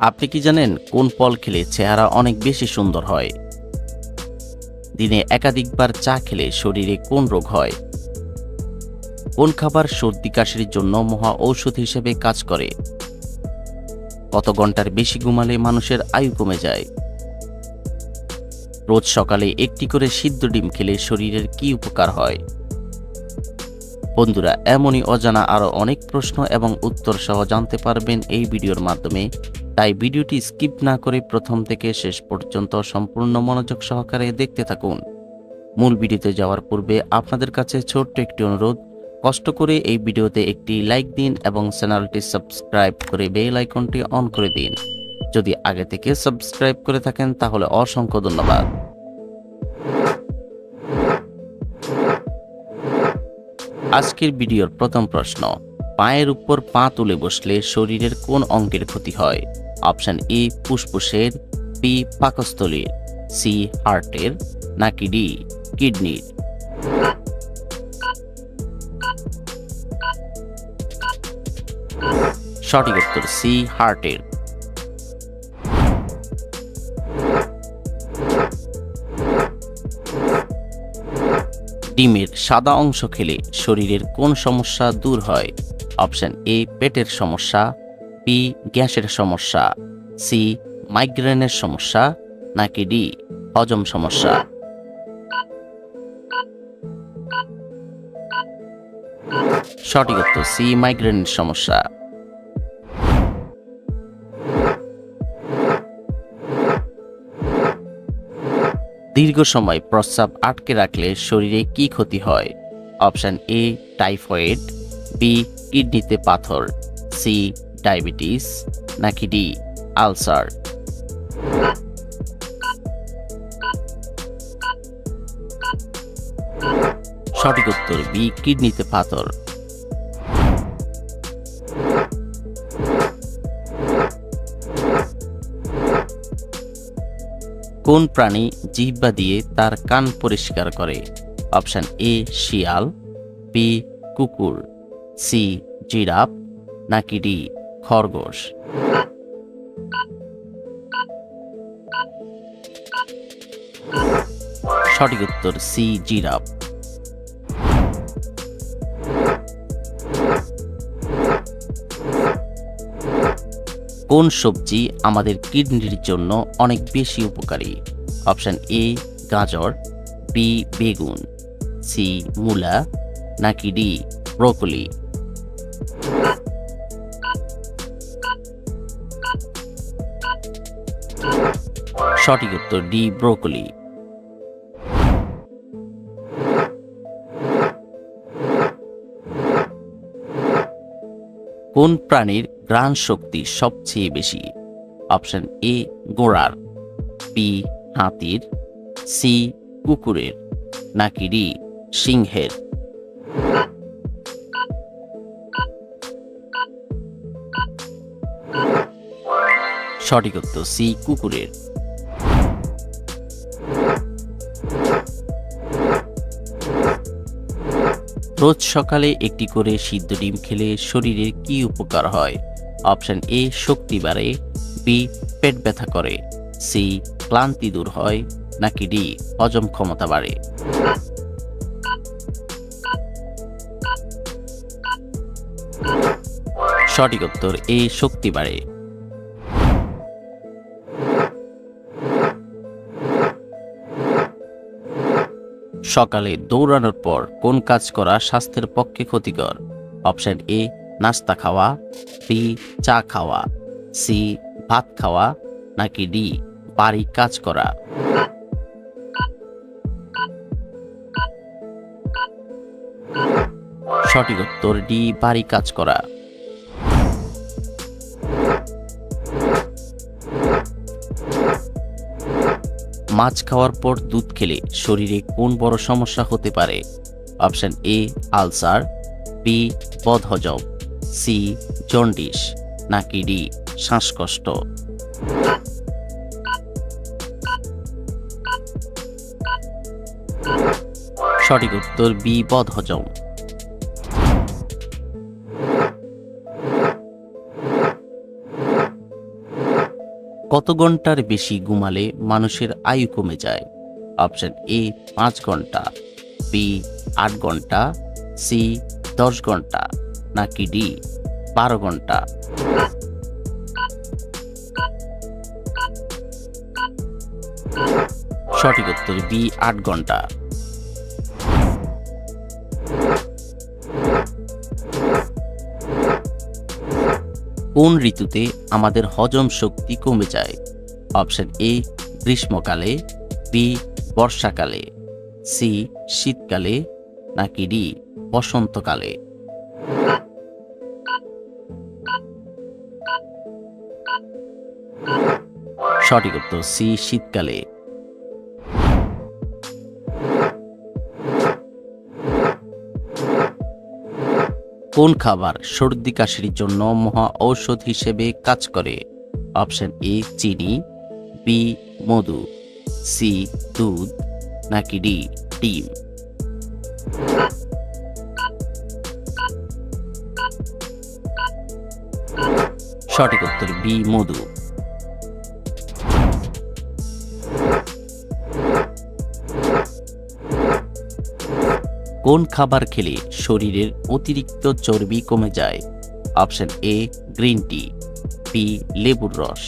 আপনি কি জানেন কোন ফল খেলে চেহারা অনেক বেশি সুন্দর হয়? দিনে একাধিকবার চা খেলে শরীরে কোন রোগ হয়? কোন খাবার সর্দি কাশির জন্য মহা ঔষধ হিসেবে কাজ করে? কত ঘন্টার বেশি ঘুমালে মানুষের আয়ু কমে যায়? রোজ সকালে একটি করে সিদ্ধ ডিম খেলে শরীরের কি উপকার হয়? বন্ধুরা, এমনই অজানা আরও অনেক প্রশ্ন এবং উত্তর সহ জানতে পারবেন এই ভিডিওর মাধ্যমে। তাই ভিডিওটি স্কিপ না করে প্রথম থেকে শেষ পর্যন্ত সম্পূর্ণ মনোযোগ সহকারে দেখতে থাকুন। মূল ভিডিওতে যাওয়ার পূর্বে আপনাদের কাছে ছোট্ট একটি অনুরোধ, কষ্ট করে এই ভিডিওতে একটি লাইক দিন এবং চ্যানেলটি সাবস্ক্রাইব করে বেল আইকনটি অন করে দিন। যদি আগে থেকে সাবস্ক্রাইব করে থাকেন তাহলে অসংখ্য ধন্যবাদ। আজকের ভিডিওর প্রথম প্রশ্ন, পায়ের উপর পা তুলে বসলে শরীরের কোন অঙ্গের ক্ষতি হয়? অপশন এ ফুসফুসের, বি পাকস্থলীর, সি হার্টের, নাকি ডি কিডনির? সঠিক উত্তর সি হার্টের। ডিমের সাদা অংশ খেলে শরীরের কোন সমস্যা দূর হয়? অপশন এ পেটের সমস্যা, বি গ্যাসের সমস্যা, সি মাইগ্রেনের সমস্যা, নাকি ডি হজম সমস্যা? সঠিক উত্তর সি মাইগ্রেনের সমস্যা। দীর্ঘ সময় প্রস্রাব আটকে রাখলে শরীরে কি ক্ষতি হয়? অপশন এ টাইফয়েড, বি কিডনিতে পাথর, সি ডায়াবেটিস, নাকি ডি আলসার? সঠিক উত্তর বি কিডনিতে পাথর। কোন প্রাণী জিহ্বা দিয়ে তার কান পরিষ্কার করে? অপশন এ শিয়াল, বি কুকুর, সি জিরাফ, নাকি ডি খরগোশ? সঠিক উত্তর সি জিরাফ। কোন সবজি আমাদের কিডনির জন্য অনেক বেশি উপকারী? অপশন এ গাজর, বি বেগুন, সি মূলা, নাকি ডি ব্রোকলি? সঠিক উত্তর ডি ব্রোকলি। কোন প্রাণীর ঘ্রাণ শক্তি সবচেয়ে বেশি? অপশন এ ঘোড়ার, বি হাতির, সি কুকুরের, নাকি ডি সিংহের? সঠিক উত্তর সি কুকুরের। রোজ সকালে একটি করে সিদ্ধ ডিম খেলে শরীরের কি উপকার হয়? অপশন এ শক্তি বাড়ে, বি পেট ব্যথা করে, সি ক্লান্তি দূর হয়, নাকি ডি হজম ক্ষমতা বাড়ে? সঠিক উত্তর এ শক্তি বাড়ে। সকালে দৌড়ানোর পর কোন কাজ করা স্বাস্থ্যের পক্ষে ক্ষতিকর? অপশন এ নাস্তা খাওয়া, বি চা খাওয়া, সি ভাত খাওয়া, নাকি ডি বাড়ি কাজ করা? সঠিক উত্তর ডি বাড়ি কাজ করা। মাছ খাওয়ার পর দুধ খেলে শরীরে কোন বড় সমস্যা হতে পারে? অপশন এ আলসার, বি বদহজম, সি জন্ডিস, নাকি ডি শ্বাসকষ্ট? সঠিক উত্তর বি বদহজম। কত ঘন্টার বেশি ঘুমালে মানুষের আয়ু কমে যায়? অপশন এ 5 ঘন্টা, বি 8 ঘন্টা, সি 10 ঘন্টা, নাকি ডি 12 ঘন্টা? সঠিক উত্তর বি 8 ঘন্টা। কোন ঋতুতে আমাদের হজম শক্তি কমে যায়? অপশন এ গ্রীষ্মকালে, বি বর্ষাকালে, সি শীতকালে, নাকি ডি বসন্তকালে? সঠিক উত্তর সি শীতকালে। কোন খাবার সর্দি কাশির জন্য মহা ঔষধ হিসেবে কাজ করে? অপশন এ চিনি, বি মধু, সি দুধ, নাকি ডি ডিম? সঠিক উত্তর বি মধু। কোন খাবার খেলে শরীরের অতিরিক্ত চর্বি কমে যায়? Option A green tea, B লেবুর রস,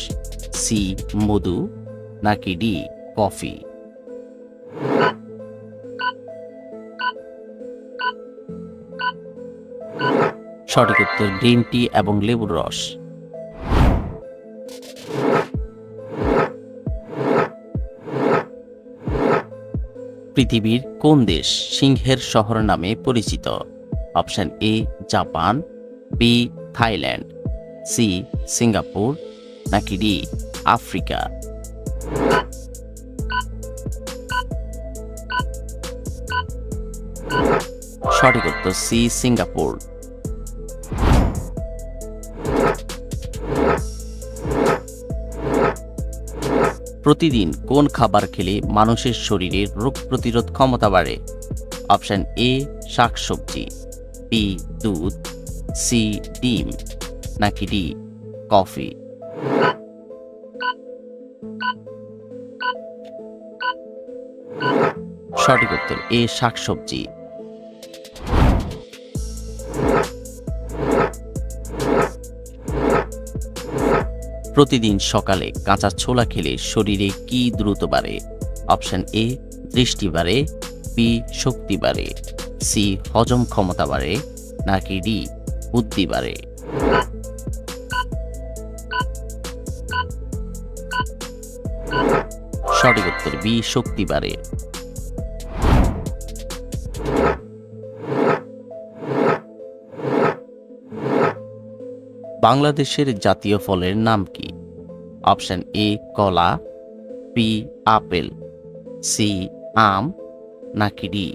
সি মধু, নাকি ডি কফি? সঠিক উত্তর গ্রিন টি এবং লেবুর রস। পৃথিবীর কোন দেশ সিংহের শহর নামে পরিচিত? Option A Japan, B Thailand, C Singapore, নাকি ডি আফ্রিকা? সঠিক উত্তর সি সিঙ্গাপুর। প্রতিদিন কোন খাবার খেলে মানুষের শরীরের রোগ প্রতিরোধ ক্ষমতা বাড়ে? অপশন এ শাকসবজি, বি দুধ, সি ডিম, নাকি ডি কফি? সঠিক উত্তর এ শাকসবজি। প্রতিদিন সকালে কাঁচা ছোলা খেলে শরীরে কি দ্রুত বাড়ে? অপশন এ দৃষ্টি বাড়ে, বি শক্তি বাড়ে, সি হজম ক্ষমতা বাড়ে, নাকি ডি বুদ্ধি বাড়ে? সঠিক উত্তর বি শক্তি বাড়ে। বাংলাদেশের জাতীয় ফলের নাম কি? অপশন এ কলা, বি আপেল, সি আম, নাকি ডি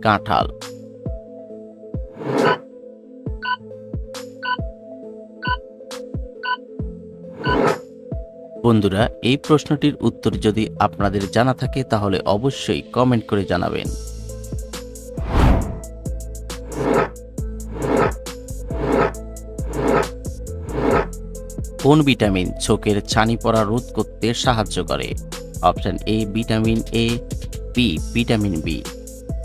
কাঁঠাল? বন্ধুরা, এই প্রশ্নটির উত্তর যদি আপনাদের জানা থাকে তাহলে অবশ্যই কমেন্ট করে জানাবেন। কোন ভিটামিন চোখের ছানি পড়া রোধ করতে সাহায্য করে? Option A vitamin A, B vitamin B,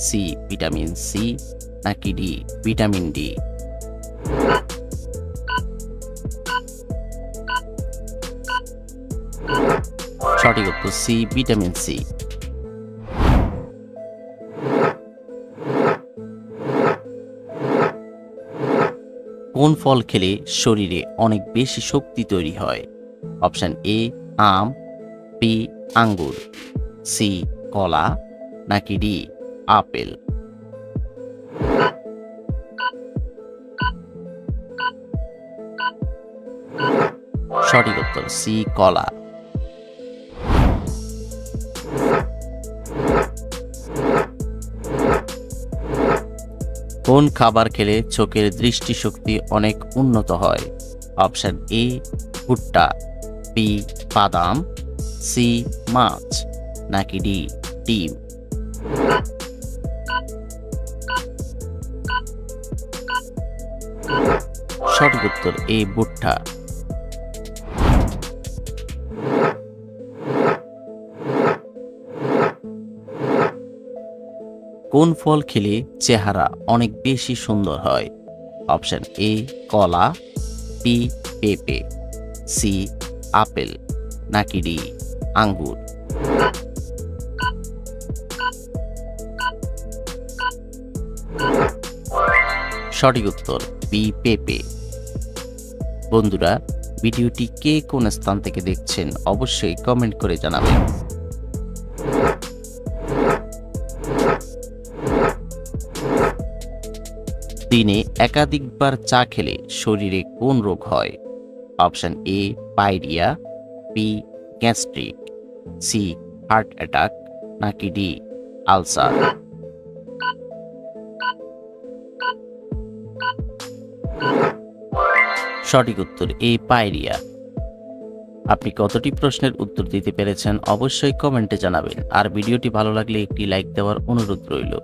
C vitamin C, নাকি ডি ভিটামিন ডি? সঠিক উত্তর সি ভিটামিন সি। কোন ফল খেলে শরীরে অনেক বেশি শক্তি তৈরি হয়? অপশন এ আম, বি আঙ্গুর, সি কলা, নাকি ডি আপেল? সঠিক উত্তর সি কলা। কোন খাবার খেলে চোখের দৃষ্টিশক্তি অনেক উন্নত হয়? অপশন এ ভুট্টা, বি বাদাম, সি মাছ, নাকি ডি ডিম? সঠিক উত্তর এ ভুট্টা। কোন ফল খেলে চেহারা অনেক বেশি সুন্দর হয়? অপশন এ কলা, বি পেঁপে, সি আপেল, নাকি ডি আঙ্গুর। সঠিক উত্তর বি পেঁপে। বন্ধুরা, ভিডিওটি কে কোন স্থান থেকে দেখছেন অবশ্যই কমেন্ট করে জানাবেন। দিনে একাধিকবার চা খেলে শরীরে কোন রোগ হয়? Option A pyorrhea, B gastric, C heart attack, নাকি ডি আলসার। সঠিক উত্তর এ পাইরিয়া। আপনি কতটি প্রশ্নের উত্তর দিতে পেরেছেন অবশ্যই কমেন্টে জানাবেন, আর ভিডিওটি ভালো লাগলে একটি লাইক দেওয়ার অনুরোধ রইল।